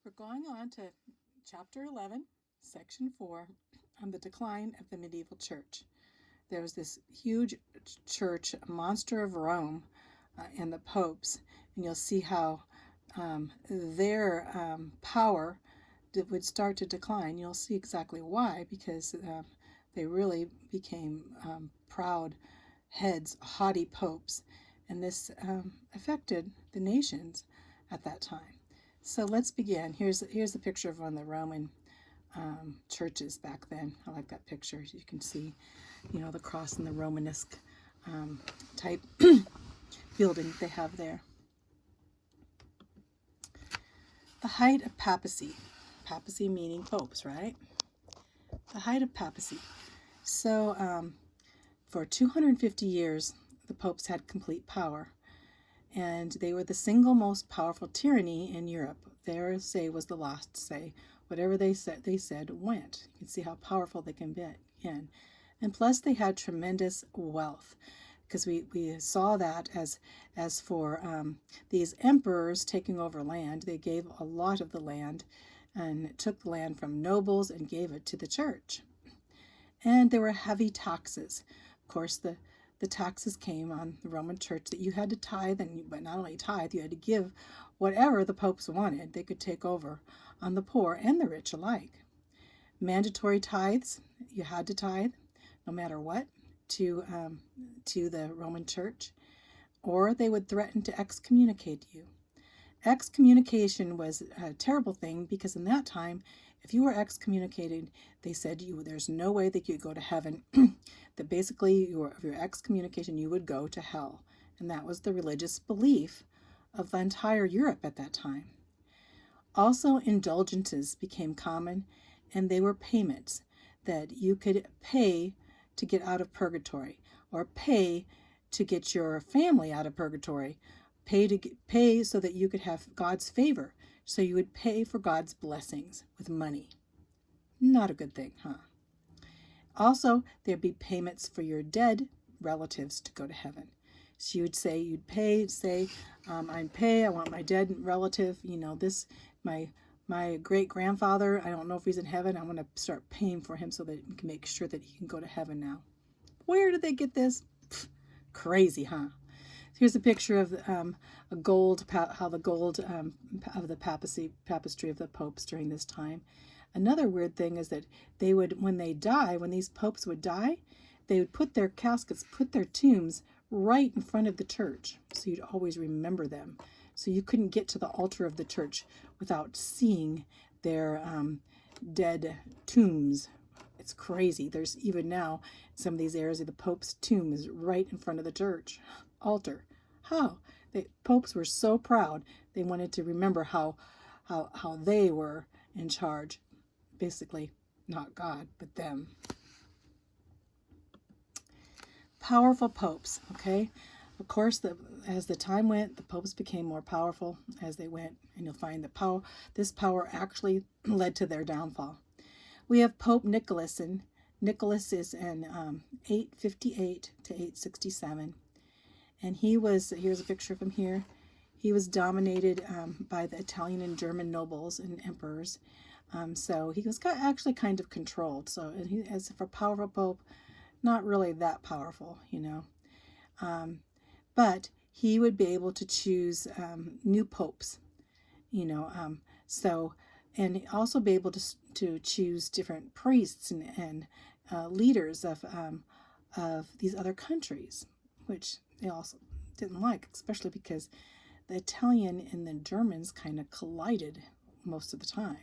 We're going on to chapter 11, section 4, on the decline of the medieval church. There was this huge church, monster of Rome, and the popes, and you'll see how their power would start to decline. You'll see exactly why, because they really became proud heads, haughty popes, and this affected the nations at that time. So let's begin. Here's a picture of one of the Roman churches back then. I like that picture. You can see, the cross and the Romanesque type building they have there. The height of papacy. Papacy meaning popes, right? The height of papacy. So for 250 years, the popes had complete power, and they were the single most powerful tyranny in Europe. Their say was the last say. Whatever they said went. You can see how powerful they can be. And plus they had tremendous wealth, because we saw that as for these emperors taking over land, they gave a lot of the land and took the land from nobles and gave it to the church. And there were heavy taxes. Of course, the taxes came on the Roman church that you had to tithe, but not only tithe, you had to give whatever the popes wanted. They could take over on the poor and the rich alike. Mandatory tithes, you had to tithe, no matter what, to the Roman church, or they would threaten to excommunicate you. Excommunication was a terrible thing, because in that time, if you were excommunicated, they said there's no way that you could go to heaven. That basically, your excommunication, you would go to hell. And that was the religious belief of the entire Europe at that time. Also, indulgences became common, and they were payments that you could pay to get out of purgatory, or pay to get your family out of purgatory, pay so that you could have God's favor. So you would pay for God's blessings with money. Not a good thing, huh? Also, there'd be payments for your dead relatives to go to heaven. So you'd say, I want my dead relative, my great-grandfather, I don't know if he's in heaven, I'm going to start paying for him so that we can make sure that he can go to heaven now. Where did they get this? Crazy, huh? Here's a picture of how the gold of the papistry of the popes during this time. Another weird thing is that they would, when these popes would die, they would put their caskets, put their tombs right in front of the church, so you'd always remember them. So you couldn't get to the altar of the church without seeing their dead tombs. It's crazy. There's even now some of these areas of the Pope's tomb is right in front of the church altar. How? The popes were so proud. They wanted to remember how they were in charge. Basically, not God, but them. Powerful popes, okay? Of course, as the time went, the popes became more powerful as they went, and you'll find that this power actually led to their downfall. We have Pope Nicholas, and Nicholas is in 858 to 867. And here's a picture of him here. He was dominated by the Italian and German nobles and emperors. So he was actually kind of controlled. So as for powerful pope, not really that powerful, but he would be able to choose new popes, and also be able to choose different priests and leaders of these other countries, which they also didn't like, especially because the Italian and the Germans kind of collided most of the time.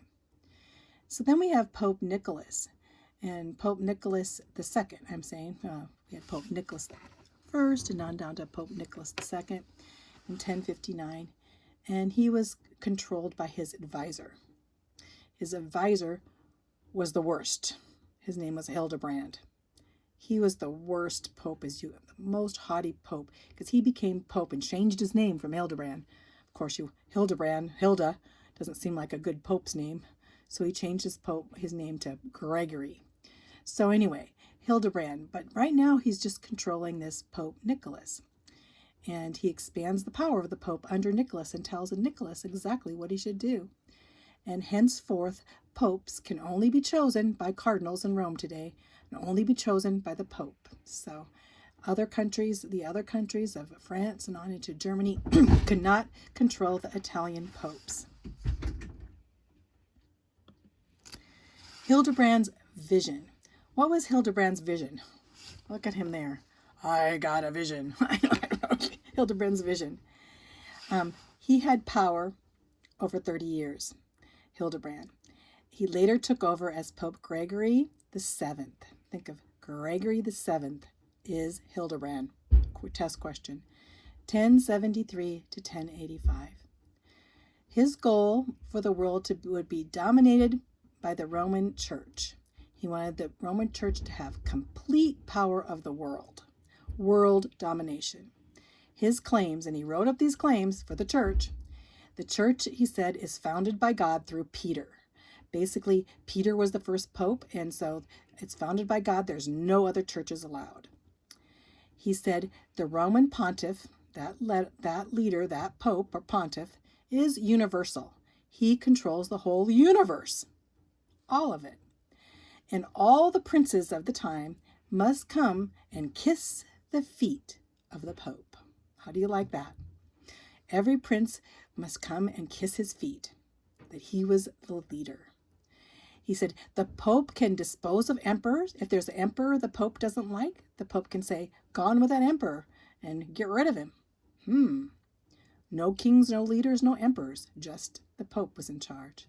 So then we have Pope Nicholas, and Pope Nicholas II, we had Pope Nicholas I, and on down to Pope Nicholas II in 1059, and he was controlled by his advisor. His advisor was the worst. His name was Hildebrand. He was the worst pope, the most haughty pope, because he became pope and changed his name from Hildebrand. Of course, Hilda doesn't seem like a good pope's name, so he changed his name to Gregory. So anyway, Hildebrand, but right now he's just controlling this Pope Nicholas. And he expands the power of the Pope under Nicholas and tells Nicholas exactly what he should do. and henceforth popes can only be chosen by cardinals in Rome today, and only be chosen by the Pope. So the other countries of France and on into Germany could not control the Italian popes. Hildebrand's vision. What was Hildebrand's vision? Look at him there. I got a vision. I wrote Hildebrand's vision. He had power over 30 years, Hildebrand. He later took over as Pope Gregory VII. Think of Gregory VII is Hildebrand. Test question. 1073 to 1085. His goal for the world would be dominated by the Roman Church. He wanted the Roman Church to have complete power of the world domination. His claims, and he wrote up these claims for the church. The church, he said, is founded by God through Peter. Basically, Peter was the first pope, and so it's founded by God. There's no other churches allowed. He said the Roman pontiff, that leader, that pope or pontiff, is universal. He controls the whole universe, all of it. And all the princes of the time must come and kiss the feet of the Pope. How do you like that? Every prince must come and kiss his feet, that he was the leader. He said the Pope can dispose of emperors. If there's an emperor the Pope doesn't like, the Pope can say, gone with that emperor, and get rid of him. No kings, no leaders, no emperors. Just the Pope was in charge.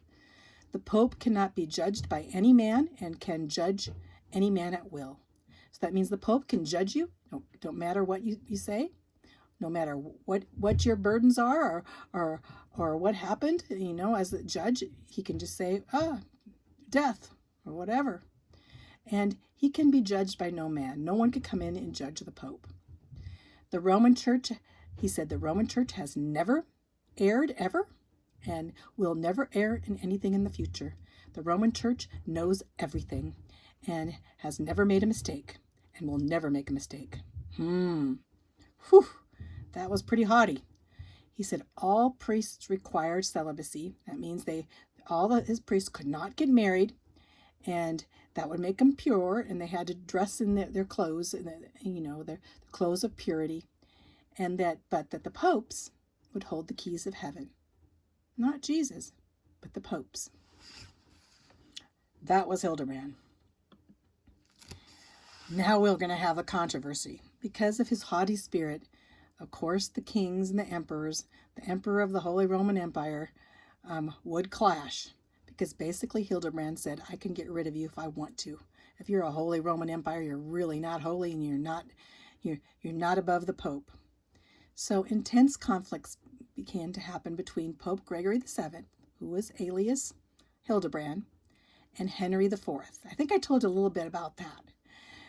The Pope cannot be judged by any man and can judge any man at will. So that means the Pope can judge you. Don't matter what you say. No matter what your burdens are or what happened, as the judge, he can just say, death or whatever. And he can be judged by no man. No one could come in and judge the Pope. The Roman Church, he said, the Roman Church has never erred ever and will never err in anything in the future. The Roman Church knows everything and has never made a mistake and will never make a mistake. Whew, that was pretty haughty. He said all priests required celibacy. That means his priests could not get married, and that would make them pure, and they had to dress in their clothes, their clothes of purity, but that the popes would hold the keys of heaven. Not Jesus, but the popes. That was Hildebrand. Now we're going to have a controversy. Because of his haughty spirit, of course, the kings and the emperors, the emperor of the Holy Roman Empire, would clash. Because basically Hildebrand said, I can get rid of you if I want to. If you're a Holy Roman Empire, you're really not holy, and you're not above the Pope. So intense conflicts began to happen between Pope Gregory VII, who was alias Hildebrand, and Henry IV. I think I told you a little bit about that.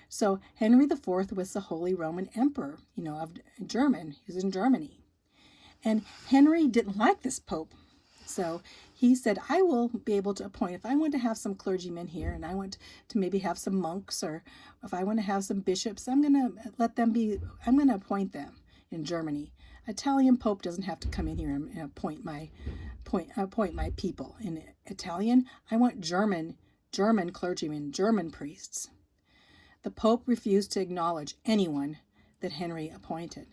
So Henry IV was the Holy Roman Emperor, of German. He was in Germany. And Henry didn't like this Pope. So he said, I will be able to appoint, if I want to have some clergymen here, and I want to maybe have some monks, or if I want to have some bishops, I'm going to appoint them in Germany. Italian Pope doesn't have to come in here and appoint my people. In Italian, I want German clergymen, German priests. The Pope refused to acknowledge anyone that Henry appointed.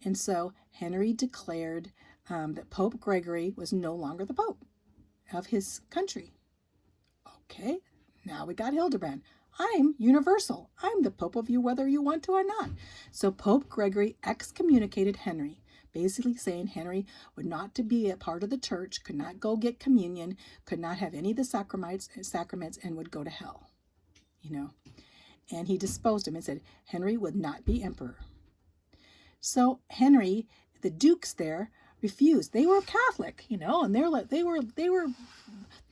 And so Henry declared that Pope Gregory was no longer the Pope of his country. Okay, now we got Hildebrand. I'm universal. I'm the Pope of you whether you want to or not. So Pope Gregory excommunicated Henry, basically saying Henry would not to be a part of the church, could not go get communion, could not have any of the sacraments, and would go to hell. And he disposed him and said Henry would not be emperor. So Henry, the dukes there, refused. They were Catholic, and they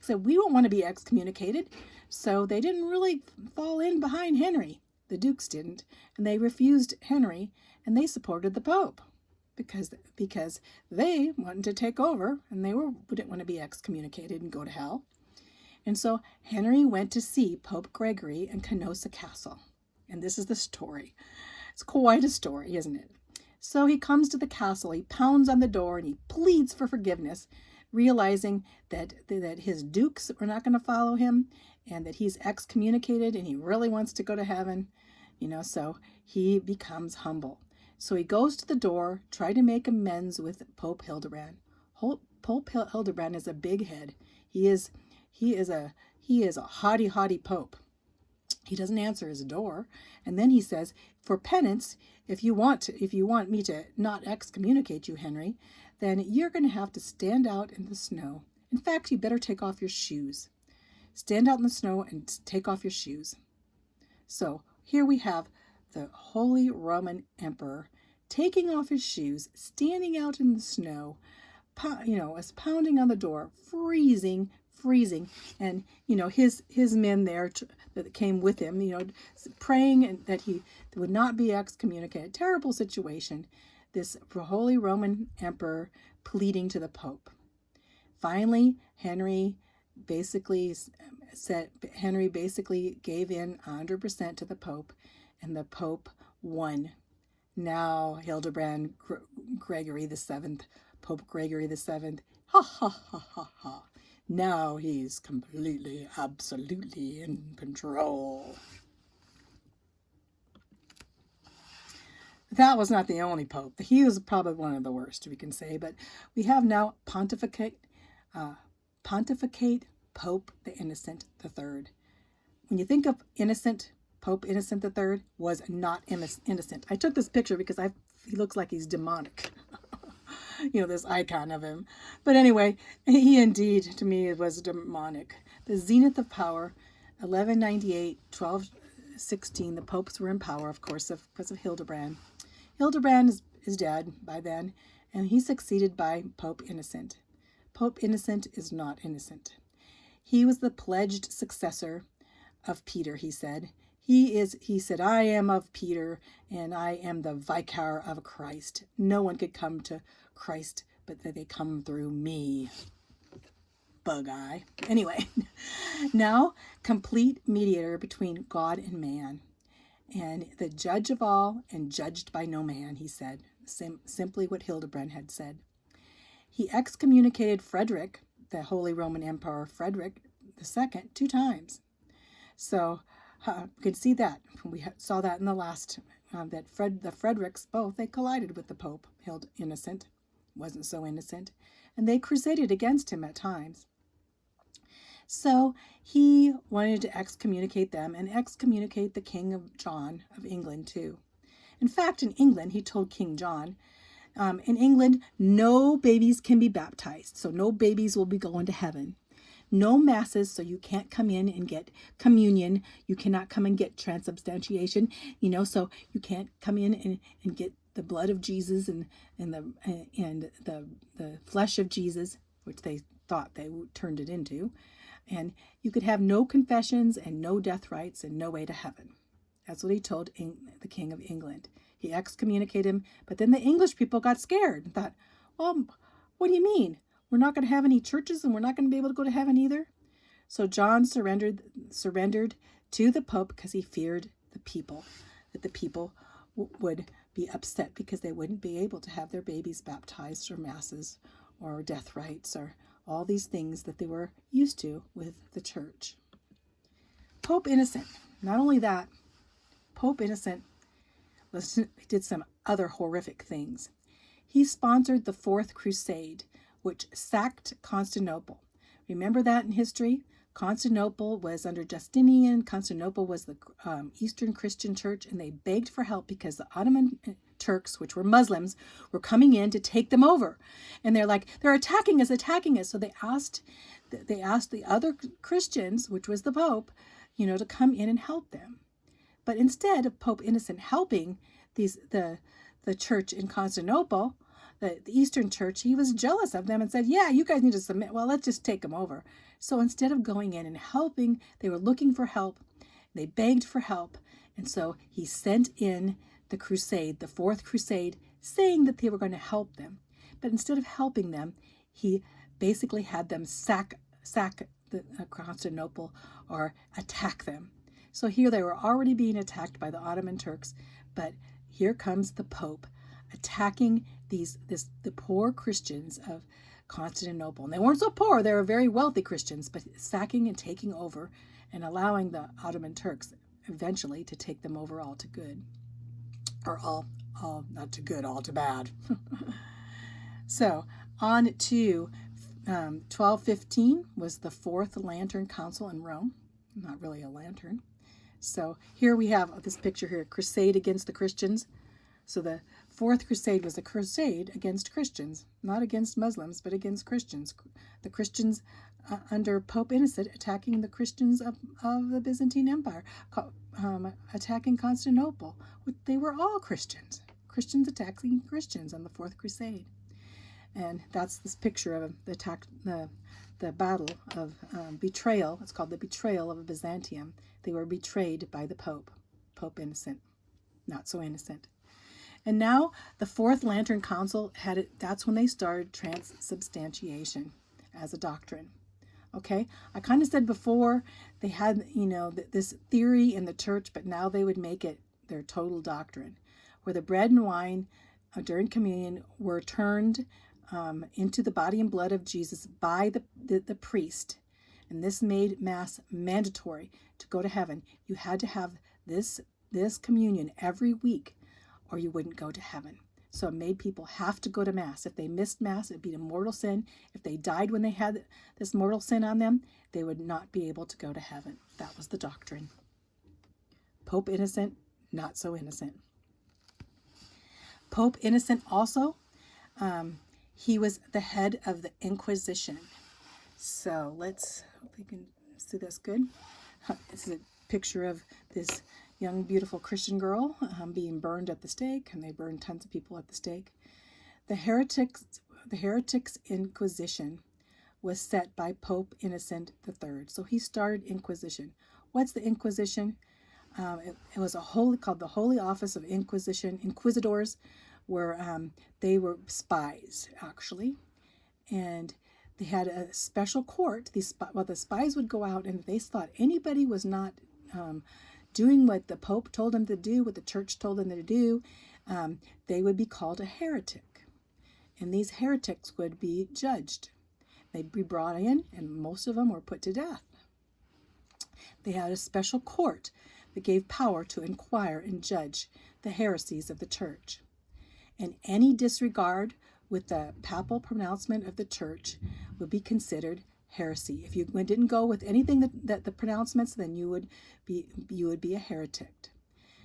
said, we don't want to be excommunicated. So they didn't really fall in behind Henry. The dukes didn't, and they refused Henry, and they supported the Pope because they wanted to take over, and they didn't want to be excommunicated and go to hell. And so Henry went to see Pope Gregory in Canossa Castle. And this is the story. It's quite a story, isn't it? So he comes to the castle, he pounds on the door, and he pleads for forgiveness, realizing that his dukes were not going to follow him, and that he's excommunicated and he really wants to go to heaven, so he becomes humble. So he goes to the door, try to make amends with Pope Hildebrand. Pope Hildebrand is a big head. He is a haughty pope. He doesn't answer his door, and then he says, "For penance, if you want me to not excommunicate you, Henry, then you're going to have to stand out in the snow. In fact, you better take off your shoes. Stand out in the snow and take off your shoes." So here we have the Holy Roman Emperor taking off his shoes, standing out in the snow, is pounding on the door, freezing, and his men there that came with him, praying that he would not be excommunicated. Terrible situation. This Holy Roman Emperor pleading to the Pope. Finally, Henry basically gave in 100% to the Pope, and the Pope won. Now Hildebrand Gregory VII, Pope Gregory VII, ha ha ha ha ha. Now he's completely, absolutely in control. That was not the only pope. He was probably one of the worst, we can say. But we have now Pontificate Pope the Innocent III. When you think of innocent, Pope Innocent III was not innocent. I took this picture because he looks like he's demonic. This icon of him. But anyway, he indeed, to me, was demonic. The zenith of power, 1198, 1216, the popes were in power, of course, because of Hildebrand. Hildebrand is dead by then, and he's succeeded by Pope Innocent. Pope Innocent is not innocent. He was the pledged successor of Peter, he said. He said, "I am of Peter, and I am the vicar of Christ. No one could come to Christ, but that they come through me." Bug eye. Anyway, now complete mediator between God and man, and the judge of all and judged by no man, he said. Simply what Hildebrand had said. He excommunicated Frederick, the Holy Roman Emperor Frederick II, 2 times. So you can see that. We saw that in the last, that the Fredericks both, they collided with the Pope. Innocent wasn't so innocent, and they crusaded against him at times. So he wanted to excommunicate them and excommunicate the King of John of England too. In fact, in England, he told King John, in England, no babies can be baptized, so no babies will be going to heaven. No masses, so you can't come in and get communion. You cannot come and get transubstantiation, so you can't come in and get the blood of Jesus and the flesh of Jesus, which they thought they turned it into. And you could have no confessions and no death rites and no way to heaven. That's what he told the King of England. He excommunicated him, but then the English people got scared and thought, well, what do you mean? We're not going to have any churches and we're not going to be able to go to heaven either? So John surrendered to the Pope because he feared the people, that the people would be upset because they wouldn't be able to have their babies baptized or masses or death rites or all these things that they were used to with the church. Pope Innocent, not only that, Pope Innocent did some other horrific things. He sponsored the Fourth Crusade, which sacked Constantinople. Remember that in history? Constantinople was under Justinian. Constantinople was the Eastern Christian church, and they begged for help because the Ottoman Turks, which were Muslims, were coming in to take them over. And they're like, they're attacking us. So they asked the other Christians, which was the Pope, to come in and help them. But instead of Pope Innocent helping the church in Constantinople, the Eastern Church, he was jealous of them and said, yeah, you guys need to submit. Well, let's just take them over. So instead of going in and helping, they were looking for help. They begged for help. And so he sent in the crusade, the Fourth Crusade, saying that they were going to help them. But instead of helping them, he basically had them sack Constantinople or attack them. So here they were already being attacked by the Ottoman Turks, but here comes the Pope attacking the poor Christians Constantinople. And they weren't so poor, they were very wealthy Christians, but sacking and taking over and allowing the Ottoman Turks eventually to take them over all to good. Or all not to good, all to bad. So on to 1215 was the Fourth Lantern Council in Rome. Not really a lantern. So here we have this picture here, crusade against the Christians. So the Fourth Crusade was a crusade against Christians, not against Muslims, but against Christians. The Christians under Pope Innocent attacking the Christians of the Byzantine Empire, attacking Constantinople. They were all Christians. Christians attacking Christians on the Fourth Crusade. And that's this picture of the battle of betrayal. It's called the betrayal of Byzantium. They were betrayed by the Pope, Pope Innocent, not so innocent. And now the Fourth Lantern Council that's when they started transubstantiation as a doctrine. Okay, I kind of said before they had, this theory in the church, but now they would make it their total doctrine, where the bread and wine during communion were turned into the body and blood of Jesus by the priest. And this made Mass mandatory to go to heaven. You had to have this communion every week, or you wouldn't go to heaven. So it made people have to go to Mass. If they missed Mass, it'd be a mortal sin. If they died when they had this mortal sin on them, they would not be able to go to heaven. That was the doctrine. Pope Innocent, not so innocent. Pope Innocent also, he was the head of the Inquisition. So let's hope we can see this good. This is a picture of this young, beautiful Christian girl being burned at the stake, and they burned tons of people at the stake. The heretics Inquisition was set by Pope Innocent III. So he started Inquisition. What's the Inquisition? It was called the Holy Office of Inquisition. Inquisitors they were spies, actually, and they had a special court. The spies would go out, and if they thought anybody was not doing what the Pope told them to do, what the church told them to do, they would be called a heretic. And these heretics would be judged. They'd be brought in, and most of them were put to death. They had a special court that gave power to inquire and judge the heresies of the church. And any disregard with the papal pronouncement of the church would be considered heresy. If you didn't go with anything that the pronouncements, then you would be a heretic.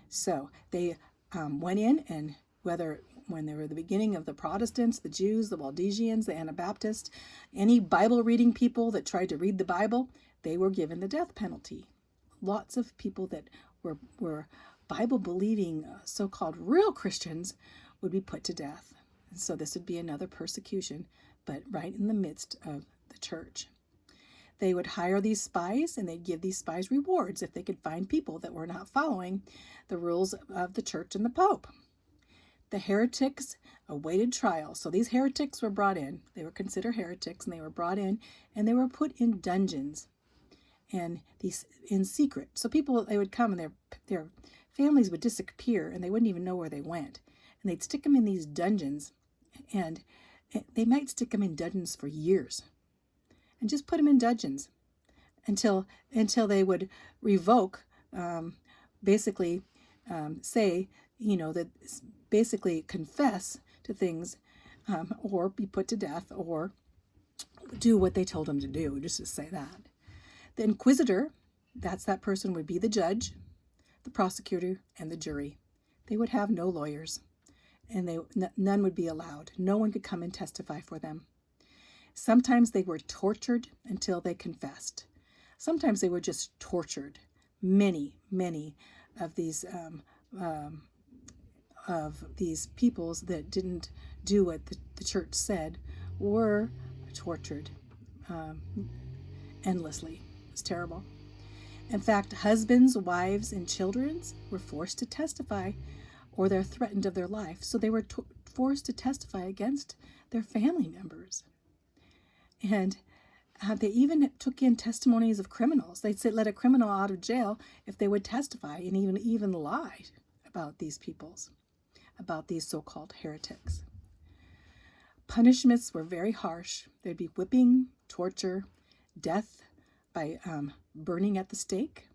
So they went in, and when they were the beginning of the Protestants, the Jews, the Waldensians, the Anabaptists, any Bible reading people that tried to read the Bible, they were given the death penalty. Lots of people that were Bible believing so-called real Christians would be put to death. And so this would be another persecution, but right in the midst of the church. They would hire these spies, and they'd give these spies rewards if they could find people that were not following the rules of the church and the Pope. The heretics awaited trial. So these heretics were brought in. They were considered heretics, and they were brought in, and they were put in dungeons, and these in secret. So they would come, and their families would disappear, and they wouldn't even know where they went. And they'd stick them in these dungeons, and they might stick them in dungeons for years, and just put them in dungeons until they would revoke, say, that basically confess to things, or be put to death, or do what they told them to do, just to say that. The inquisitor, that person would be the judge, the prosecutor, and the jury. They would have no lawyers, and none would be allowed. No one could come and testify for them. Sometimes they were tortured until they confessed. Sometimes they were just tortured. Many of these peoples that didn't do what the church said were tortured endlessly. It was terrible. In fact, husbands, wives, and children were forced to testify, or they're threatened of their life. So they were forced to testify against their family members. And they even took in testimonies of criminals. They'd let a criminal out of jail if they would testify and even lie about these peoples, about these so-called heretics. Punishments were very harsh. There'd be whipping, torture, death by burning at the stake.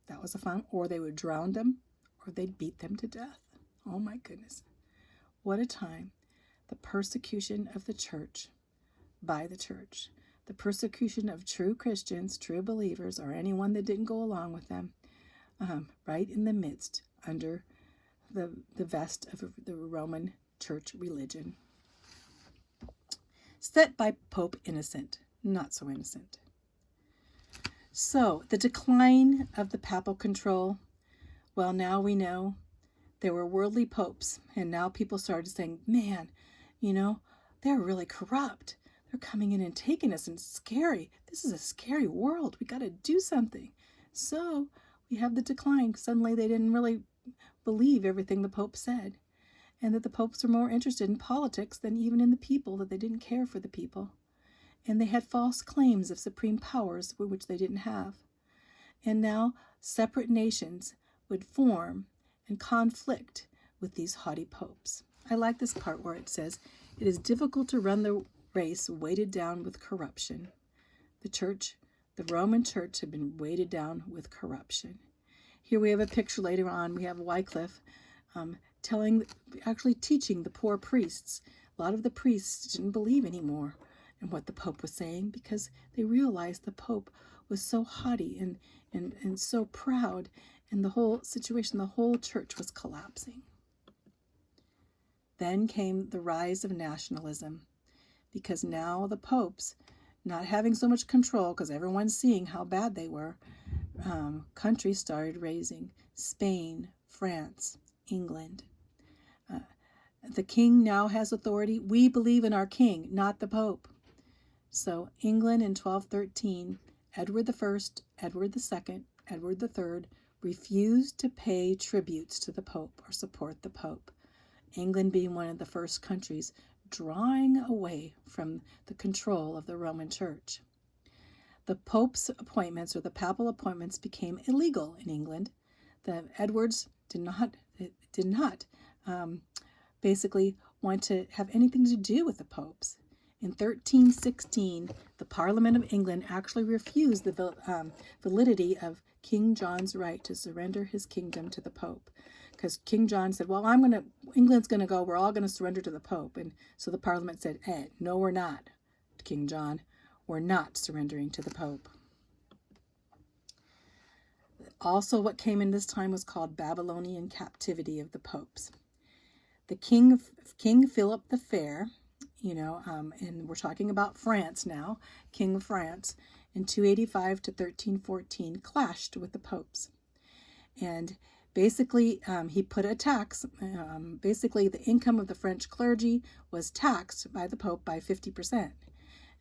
That was a fun. Or they would drown them, or they'd beat them to death. Oh my goodness. What a time. The persecution of the church by the church. The persecution of true Christians, true believers, or anyone that didn't go along with them, right in the midst, under the vest of the Roman Church religion. Set by Pope Innocent, not so innocent. So, the decline of the papal control. Well, now we know there were worldly popes, and now people started saying, man, they're really corrupt. They're coming in and taking us, and it's scary. This is a scary world. We got to do something. So we have the decline. Suddenly they didn't really believe everything the Pope said, and that the popes were more interested in politics than even in the people, that they didn't care for the people. And they had false claims of supreme powers which they didn't have. And now separate nations would form and conflict with these haughty popes. I like this part where it says, it is difficult to run the race weighted down with corruption. The Roman Church had been weighted down with corruption. Here we have a picture later on. We have Wycliffe actually teaching the poor priests. A lot of the priests didn't believe anymore in what the Pope was saying, because they realized the Pope was so haughty and so proud, and the whole situation, the whole church was collapsing. Then came the rise of nationalism, because now the popes, not having so much control, because everyone's seeing how bad they were, countries started raising. Spain, France, England. The king now has authority. We believe in our king, not the Pope. So England in 1213, Edward I, Edward II, Edward III refused to pay tributes to the Pope or support the Pope. England being one of the first countries drawing away from the control of the Roman Church. The Pope's appointments, or the papal appointments, became illegal in England. The Edwards did not basically want to have anything to do with the popes. In 1316, the Parliament of England actually refused the validity of King John's right to surrender his kingdom to the Pope, because King John said, well, England's going to go, we're all going to surrender to the Pope. And so the Parliament said, no, we're not, King John. We're not surrendering to the Pope. Also, what came in this time was called Babylonian captivity of the popes. The King Philip the Fair, and we're talking about France now, King of France, in 285 to 1314, clashed with the popes. And basically, he put a tax. Basically, the income of the French clergy was taxed by the Pope by 50%.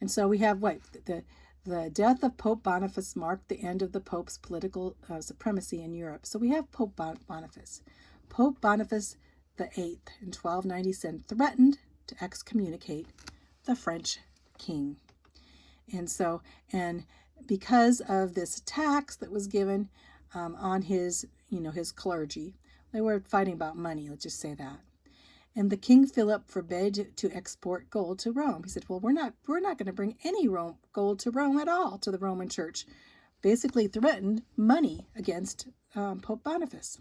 And so we have the death of Pope Boniface marked the end of the Pope's political supremacy in Europe. So we have Pope Boniface. Pope Boniface VIII in 1297 threatened to excommunicate the French king. And because of this tax that was given on his clergy, they were fighting about money, let's just say that. And the King Philip forbade to export gold to Rome. He said, well, we're not going to bring any gold to Rome at all, to the Roman Church. Basically threatened money against Pope Boniface.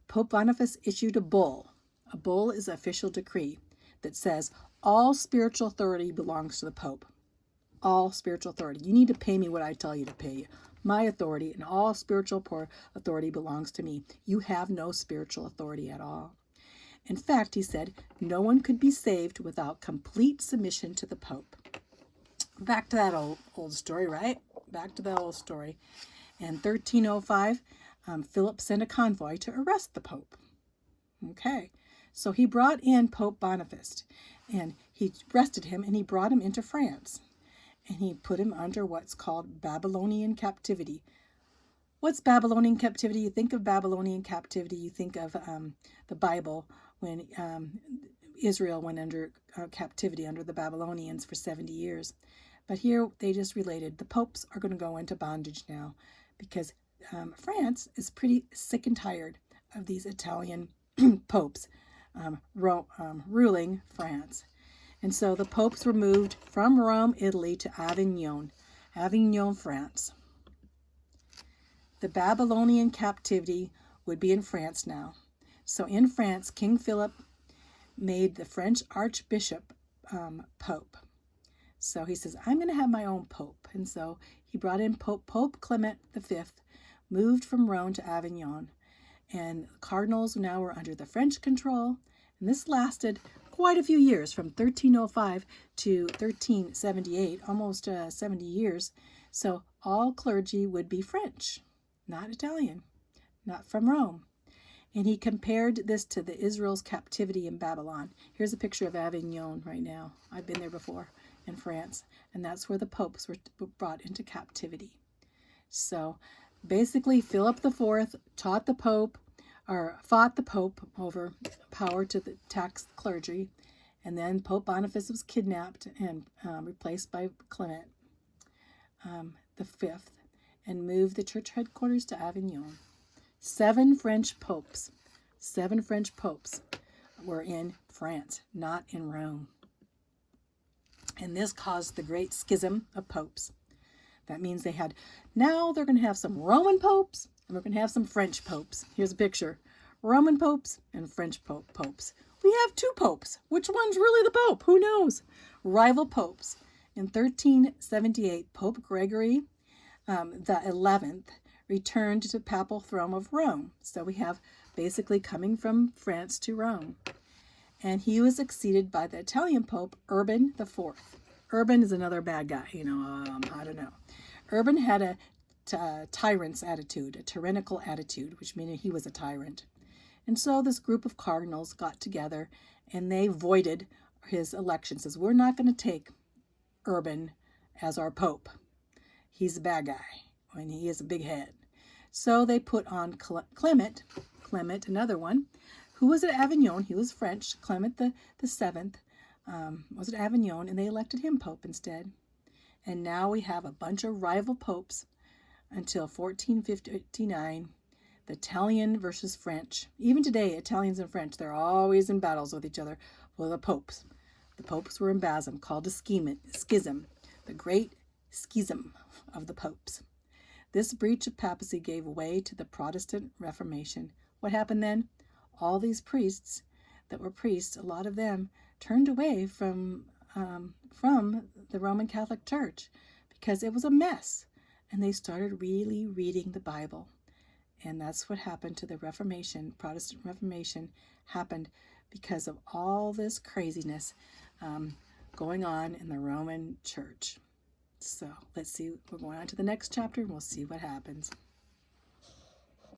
Pope Boniface issued a bull. A bull is an official decree that says all spiritual authority belongs to the Pope. All spiritual authority. You need to pay me what I tell you to pay you. My authority and all spiritual authority belongs to me. You have no spiritual authority at all. In fact, he said, no one could be saved without complete submission to the Pope. Back to that old story, right? Back to that old story. In 1305, Philip sent a convoy to arrest the Pope. Okay, so he brought in Pope Boniface, and he arrested him, and he brought him into France. And he put him under what's called Babylonian captivity. What's Babylonian captivity? You think of Babylonian captivity, you think of the Bible, when Israel went under captivity under the Babylonians for 70 years. But here they just related, the popes are going to go into bondage now, because France is pretty sick and tired of these Italian popes ruling France. And so the popes were moved from Rome, Italy to Avignon, France. The Babylonian captivity would be in France now. So in France, King Philip made the French archbishop pope. So he says, I'm going to have my own pope. And so he brought in Pope Clement V, moved from Rome to Avignon. And cardinals now were under the French control. And this lasted quite a few years, from 1305 to 1378, almost 70 years. So all clergy would be French, not Italian, not from Rome. And he compared this to the Israel's captivity in Babylon. Here's a picture of Avignon right now. I've been there before in France. And that's where the popes were brought into captivity. So basically, Philip IV fought the Pope over power to tax clergy. And then Pope Boniface was kidnapped and replaced by Clement V, and moved the church headquarters to Avignon. 7 French popes were in France, not in Rome. And this caused the great schism of popes. That means now they're going to have some Roman popes, and we're going to have some French popes. Here's a picture. Roman popes and French popes. We have 2 popes. Which one's really the pope? Who knows? Rival popes. In 1378, Pope Gregory the 11th returned to the papal throne of Rome. So we have basically coming from France to Rome. And he was succeeded by the Italian Pope Urban IV. Urban is another bad guy, I don't know. Urban had a tyrant's attitude, a tyrannical attitude, which meant he was a tyrant. And so this group of cardinals got together and they voided his election. Says, we're not going to take Urban as our pope. He's a bad guy and he has a big head. So they put on Clement, another one, who was at Avignon. He was French. Clement the Seventh was at Avignon, and they elected him pope instead. And now we have a bunch of rival popes until 1459. The Italian versus French. Even today, Italians and French, they're always in battles with each other. Well, the popes. The popes were in Basum, called a schism, the great schism of the popes. This breach of papacy gave way to the Protestant Reformation. What happened then? All these priests that were priests, a lot of them turned away from the Roman Catholic Church because it was a mess. And they started really reading the Bible. And that's what happened to the Reformation. Protestant Reformation happened because of all this craziness going on in the Roman Church. So let's see. We're going on to the next chapter and we'll see what happens.